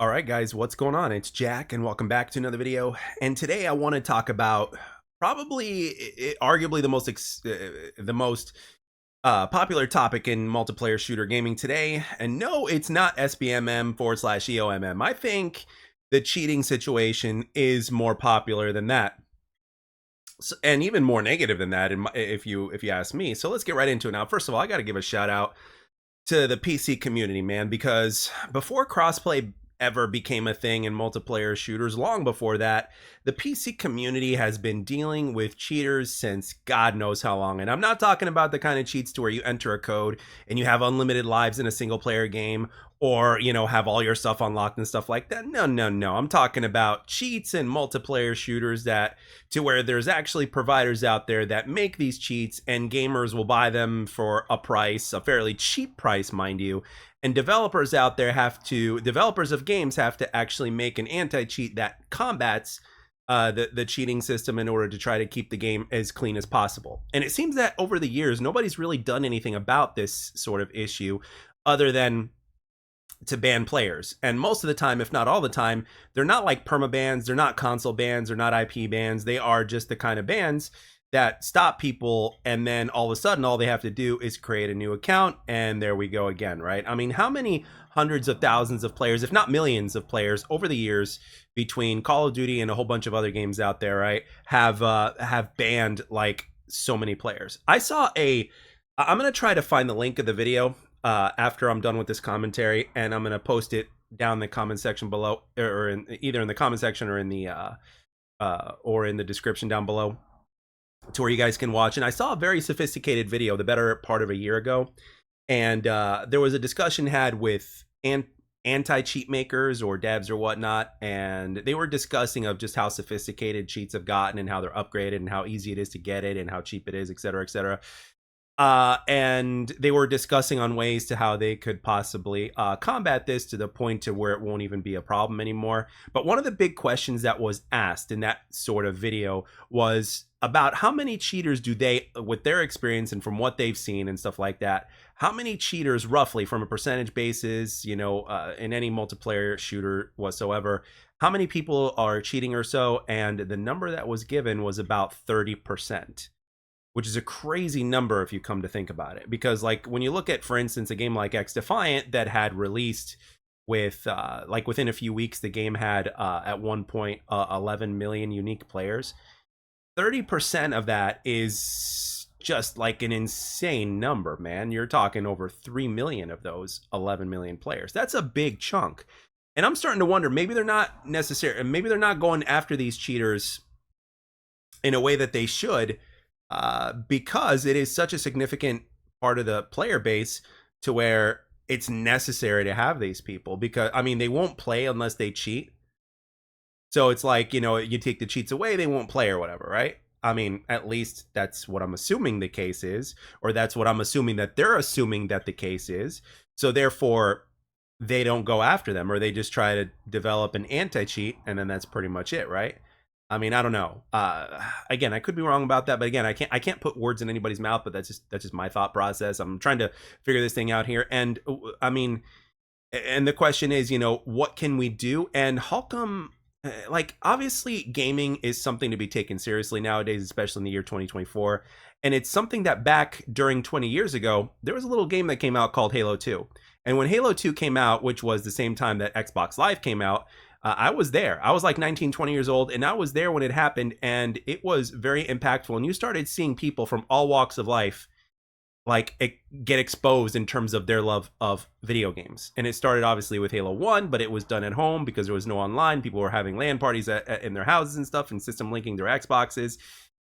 All right, guys, what's going on? It's Jack, and welcome back to another video. And today I want to talk about probably, arguably, the most popular topic in multiplayer shooter gaming today. And no, it's not SBMM/EOMM. I think the cheating situation is more popular than that, and even more negative than that, if you ask me. So let's get right into it now. First of all, I got to give a shout out to the PC community, man, because before crossplay ever became a thing in multiplayer shooters, long before that, the PC community has been dealing with cheaters since God knows how long. And I'm not talking about the kind of cheats to where you enter a code and you have unlimited lives in a single player game, or have all your stuff unlocked and stuff like that. No, no, no. I'm talking about cheats in multiplayer shooters that to where there's actually providers out there that make these cheats, and gamers will buy them for a price, a fairly cheap price, mind you. And developers out there developers of games have to actually make an anti-cheat that combats the cheating system in order to try to keep the game as clean as possible. And it seems that over the years, nobody's really done anything about this sort of issue other than to ban players. And most of the time, if not all the time, they're not like perma bans, they're not console bans, they're not IP bans. They are just the kind of bans that stop people, and then all of a sudden all they have to do is create a new account, and there we go again, right? I mean, how many hundreds of thousands of players, if not millions of players over the years, between Call of Duty and a whole bunch of other games out there, right, have banned like so many players. I'm going to try to find the link of the video after I'm done with this commentary, and I'm going to post it down in the comment section below, or either in the comment section or in the description down below, to where you guys can watch. And I saw a very sophisticated video the better part of a year ago, and there was a discussion had with anti-cheat makers or devs or whatnot, and they were discussing of just how sophisticated cheats have gotten and how they're upgraded and how easy it is to get it and how cheap it is, etc., etc. And they were discussing on ways to how they could possibly combat this to the point to where it won't even be a problem anymore. But one of the big questions that was asked in that sort of video was about how many cheaters do they, with their experience and from what they've seen and stuff like that, how many cheaters roughly from a percentage basis, in any multiplayer shooter whatsoever, how many people are cheating or so? And the number that was given was about 30%. Which is a crazy number if you come to think about it. Because like when you look at, for instance, a game like X Defiant that had released with like within a few weeks, the game had at one point 11 million unique players. 30% of that is just like an insane number, man. You're talking over 3 million of those 11 million players. That's a big chunk. And I'm starting to wonder, maybe they're not necessary, maybe they're not going after these cheaters in a way that they should, because it is such a significant part of the player base to where it's necessary to have these people. Because I mean, they won't play unless they cheat. So it's like, you take the cheats away, they won't play or whatever, right? I mean, at least that's what I'm assuming the case is, or that's what I'm assuming that they're assuming that the case is. So therefore, they don't go after them, or they just try to develop an anti-cheat, and then that's pretty much it, right? I mean, I don't know. Again, I could be wrong about that, but again, I can't put words in anybody's mouth. But that's just my thought process. I'm trying to figure this thing out here, and I mean, and the question is, what can we do, and how come? Like, obviously, gaming is something to be taken seriously nowadays, especially in the year 2024, and it's something that back during 20 years ago, there was a little game that came out called Halo 2, and when Halo 2 came out, which was the same time that Xbox Live came out. I was there. I was like 19, 20 years old, and I was there when it happened, and it was very impactful. And you started seeing people from all walks of life like get exposed in terms of their love of video games. And it started obviously with Halo 1, but it was done at home because there was no online. People were having LAN parties in their houses and stuff, and system linking their Xboxes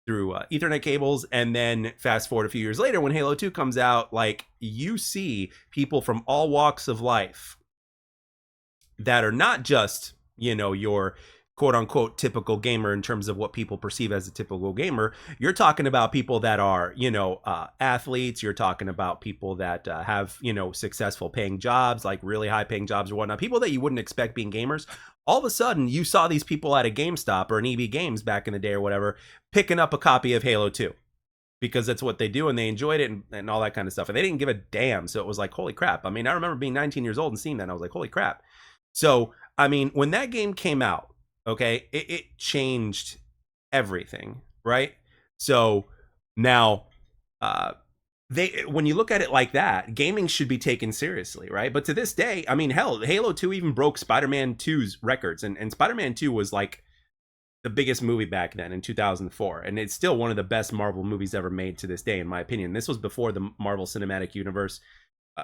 through Ethernet cables. And then fast forward a few years later, when Halo 2 comes out, like, you see people from all walks of life that are not just your quote unquote typical gamer in terms of what people perceive as a typical gamer. You're talking about people that are, athletes. You're talking about people that have, successful paying jobs, like really high paying jobs or whatnot. People that you wouldn't expect being gamers. All of a sudden, you saw these people at a GameStop or an EB Games back in the day or whatever, picking up a copy of Halo 2. Because that's what they do, and they enjoyed it, and all that kind of stuff. And they didn't give a damn. So it was like, holy crap. I mean, I remember being 19 years old and seeing that, and I was like, holy crap. So I mean, when that game came out, okay, it changed everything, right? So now, uh, they when you look at it like that, gaming should be taken seriously, right? But to this day, I mean, hell, Halo 2 even broke Spider-Man 2's records, and Spider-Man 2 was like the biggest movie back then in 2004, and it's still one of the best Marvel movies ever made to this day, in my opinion. This was before the Marvel Cinematic Universe.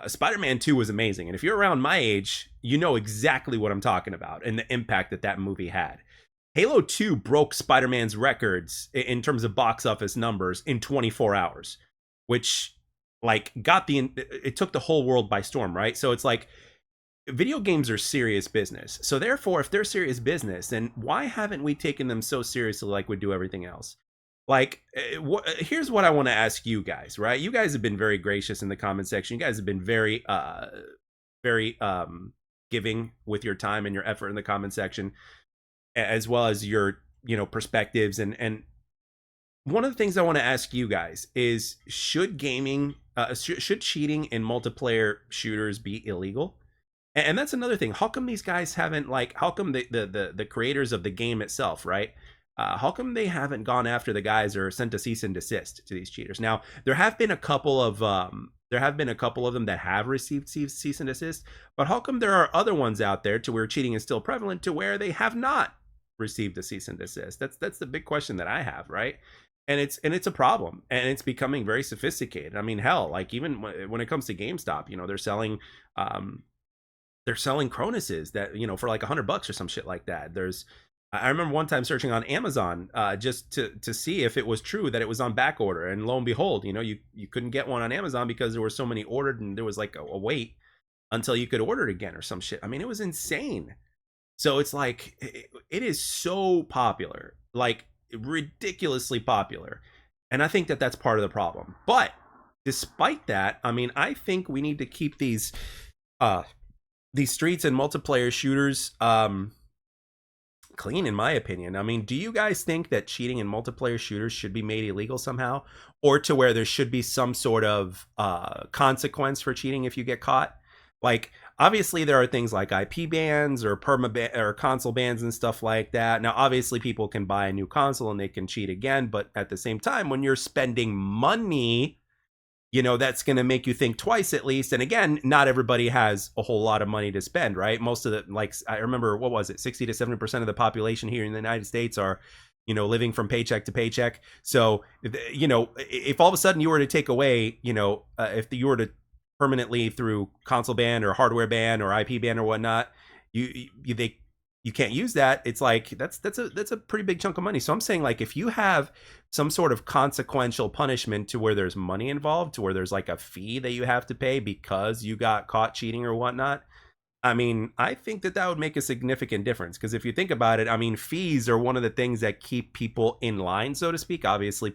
Spider-Man 2 was amazing, and if you're around my age, you know exactly what I'm talking about and the impact that that movie had. Halo 2 broke Spider-Man's records in terms of box office numbers in 24 hours, which like got the it took the whole world by storm, right? So it's like video games are serious business. So therefore, if they're serious business, then why haven't we taken them so seriously like we do everything else? Like, here's what I want to ask you guys, right? You guys have been very gracious in the comment section. You guys have been very giving with your time and your effort in the comment section, as well as your, perspectives. And one of the things I want to ask you guys is, should gaming, should cheating in multiplayer shooters be illegal? And that's another thing. How come these guys haven't, like, how come the creators of the game itself, right? How come they haven't gone after the guys or sent a cease and desist to these cheaters? Now, there have been a couple of them that have received cease and desist, but how come there are other ones out there to where cheating is still prevalent to where they have not received a cease and desist? That's the big question that I have, right? And it's a problem, and it's becoming very sophisticated. I mean, hell, like even when it comes to GameStop, they're selling Cronuses that, for like $100 or some shit like that. I remember one time searching on Amazon just to see if it was true that it was on back order, and lo and behold, you couldn't get one on Amazon because there were so many ordered, and there was like a wait until you could order it again or some shit. I mean, it was insane. So it's like it is so popular, like ridiculously popular, and I think that that's part of the problem. But despite that, I mean, I think we need to keep uh these streets and multiplayer shooters clean, in my opinion. I mean, do you guys think that cheating in multiplayer shooters should be made illegal somehow, or to where there should be some sort of consequence for cheating if you get caught? Like, obviously there are things like IP bans or or console bans and stuff like that. Now, obviously people can buy a new console and they can cheat again, but at the same time, when you're spending money, that's going to make you think twice at least. And again, not everybody has a whole lot of money to spend, right? Most of the, like, I remember, what was it, 60 to 70% of the population here in the United States are, living from paycheck to paycheck. So, if all of a sudden you were to take away, if you were to permanently, through console ban or hardware ban or IP ban or whatnot, you can't use that. It's like that's a pretty big chunk of money. So I'm saying, like, if you have some sort of consequential punishment to where there's money involved, to where there's like a fee that you have to pay because you got caught cheating or whatnot, I mean, I think that would make a significant difference. Because if you think about it, I mean, fees are one of the things that keep people in line, so to speak. Obviously,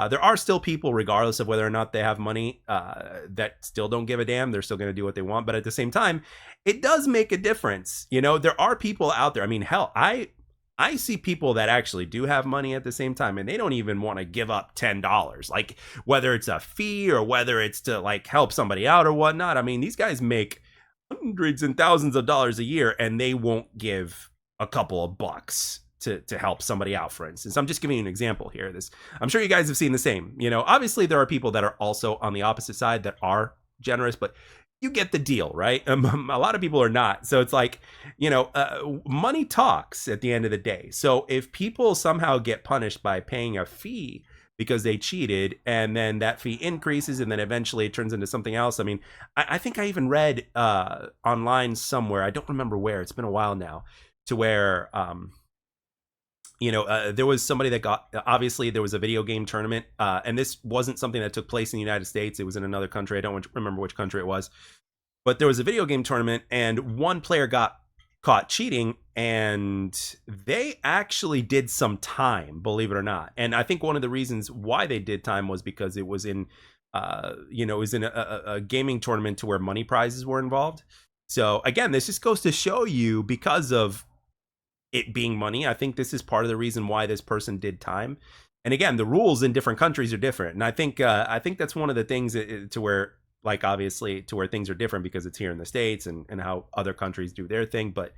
there are still people, regardless of whether or not they have money, that still don't give a damn. They're still going to do what they want. But at the same time, it does make a difference. There are people out there. I mean, hell, I see people that actually do have money at the same time, and they don't even want to give up $10, like whether it's a fee or whether it's to like help somebody out or whatnot. I mean, these guys make hundreds and thousands of dollars a year, and they won't give a couple of bucks to help somebody out, for instance. I'm just giving you an example here. I'm sure you guys have seen the same. Obviously there are people that are also on the opposite side that are generous, but you get the deal, right? A lot of people are not. So it's like, money talks at the end of the day. So if people somehow get punished by paying a fee because they cheated, and then that fee increases, and then eventually it turns into something else. I mean, I think I even read online somewhere, I don't remember where, it's been a while now, to where there was somebody that obviously there was a video game tournament, and this wasn't something that took place in the United States. It was in another country. I don't remember which country it was, but there was a video game tournament, and one player got caught cheating, and they actually did some time, believe it or not. And I think one of the reasons why they did time was because it was in, a gaming tournament to where money prizes were involved. So again, this just goes to show you, because of it being money, I think this is part of the reason why this person did time. And again, the rules in different countries are different, and I think that's one of the things to where, like, obviously to where things are different because it's here in the States and how other countries do their thing. But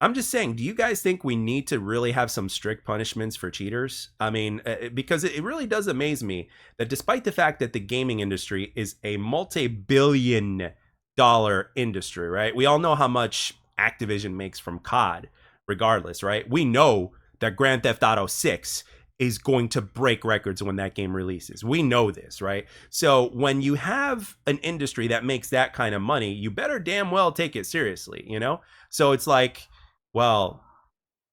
I'm just saying, do you guys think we need to really have some strict punishments for cheaters? I mean, because it really does amaze me that despite the fact that the gaming industry is a multi-billion-dollar industry, right? We all know how much Activision makes from COD, regardless, right? We know that Grand Theft Auto 6 is going to break records when that game releases. We know this, right? So when you have an industry that makes that kind of money, you better damn well take it seriously, you know? So it's like, well,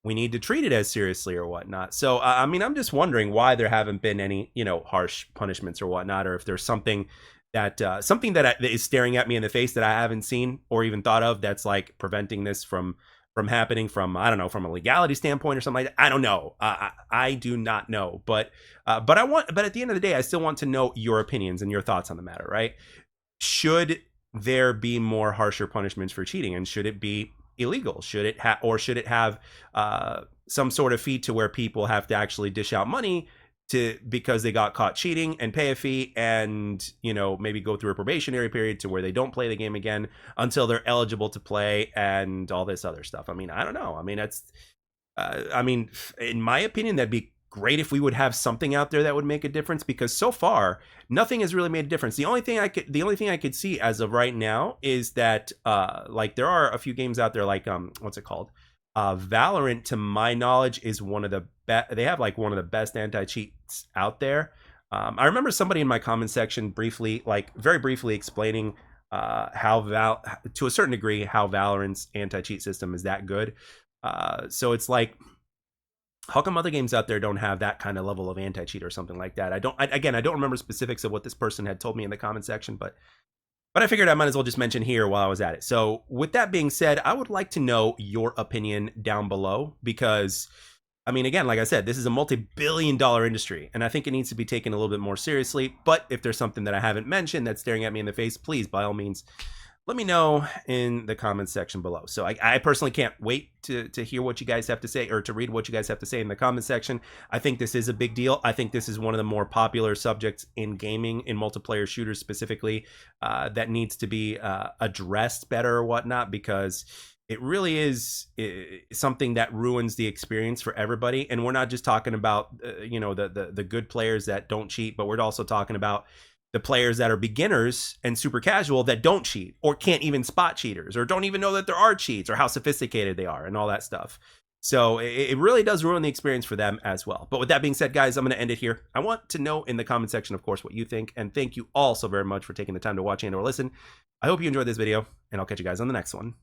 we need to treat it as seriously or whatnot. So, I mean, I'm just wondering why there haven't been any, harsh punishments or whatnot, or if there's something that is staring at me in the face that I haven't seen or even thought of that's like preventing this from happening from, I don't know, from a legality standpoint or something like that. I don't know. I do not know, but at the end of the day, I still want to know your opinions and your thoughts on the matter, right? Should there be more harsher punishments for cheating, and should it be illegal? Should it have some sort of fee to where people have to actually dish out money because they got caught cheating and pay a fee, and maybe go through a probationary period to where they don't play the game again until they're eligible to play and all this other stuff? I mean, I don't know. I mean, that's in my opinion, that'd be great if we would have something out there that would make a difference, because so far nothing has really made a difference. The only thing I could see as of right now is that like there are a few games out there like what's it called? Valorant, to my knowledge, is one of the they have like one of the best anti-cheats out there. I remember somebody in my comment section very briefly explaining to a certain degree how Valorant's anti-cheat system is that good. So it's like, how come other games out there don't have that kind of level of anti-cheat or something like that? I don't remember specifics of what this person had told me in the comment section, but I figured I might as well just mention here while I was at it. So with that being said, I would like to know your opinion down below, because I mean, again, like I said, this is a multi-billion-dollar industry, and I think it needs to be taken a little bit more seriously. But if there's something that I haven't mentioned that's staring at me in the face, please, by all means, let me know in the comments section below. So I personally can't wait to hear what you guys have to say, or to read what you guys have to say in the comment section. I think this is a big deal. I think this is one of the more popular subjects in gaming, in multiplayer shooters specifically, that needs to be addressed better or whatnot, because it really is something that ruins the experience for everybody. And we're not just talking about the good players that don't cheat, but we're also talking about the players that are beginners and super casual that don't cheat, or can't even spot cheaters, or don't even know that there are cheats, or how sophisticated they are and all that stuff. So it really does ruin the experience for them as well. But with that being said, guys, I'm going to end it here. I want to know in the comment section, of course, what you think. And thank you all so very much for taking the time to watch and or listen. I hope you enjoyed this video, and I'll catch you guys on the next one.